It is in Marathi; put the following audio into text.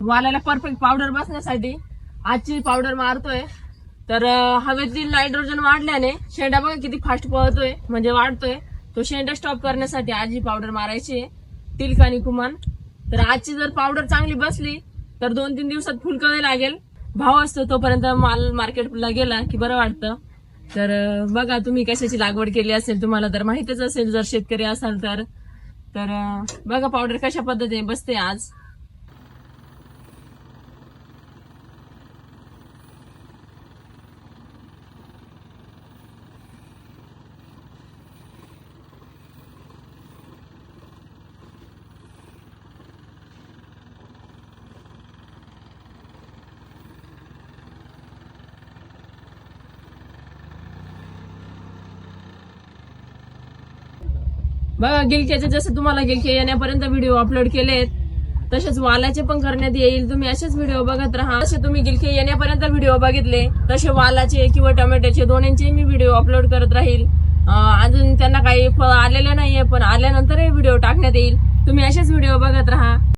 वालाला परफेक्ट पावडर बसण्यासाठी आजची पावडर मारतोय। तर हवेतील नायट्रोजन वाढल्याने शेंडा बघा किती फास्ट पळतोय, म्हणजे वाढतोय। तो शेंडा स्टॉप करण्यासाठी आज ही पावडर मारायची आहे, टिल्क आणि कुमान। तर आजची जर पावडर चांगली बसली तर 2-3 दिवसात फुलकळी लागेल, भाव असतो तोपर्यंत माल मार्केटला गेला की बरं वाटतं। तर बघा तुम्ही कशाची लागवड केली असेल, तुम्हाला तर माहितीच असेल जर शेतकरी असाल तर बघा पावडर कशा पद्धतीने बसते आज। बघा गिलक्याचे जसे तुम्हाला गिलके येण्यापर्यंत व्हिडिओ अपलोड केलेत तसेच वालाचे पण करण्यात येईल। तुम्ही असेच व्हिडिओ बघत राहा। जसे तुम्ही गिलके येण्यापर्यंत व्हिडिओ बघितले तसे वालाचे किंवा टोमॅटोचे दोन्हींचे मी व्हिडिओ अपलोड करत राहील। अजून त्यांना काही फळ आलेले नाहीये, पण आल्यानंतर हे व्हिडिओ टाकण्यात येईल। तुम्ही असेच व्हिडिओ बघत राहा।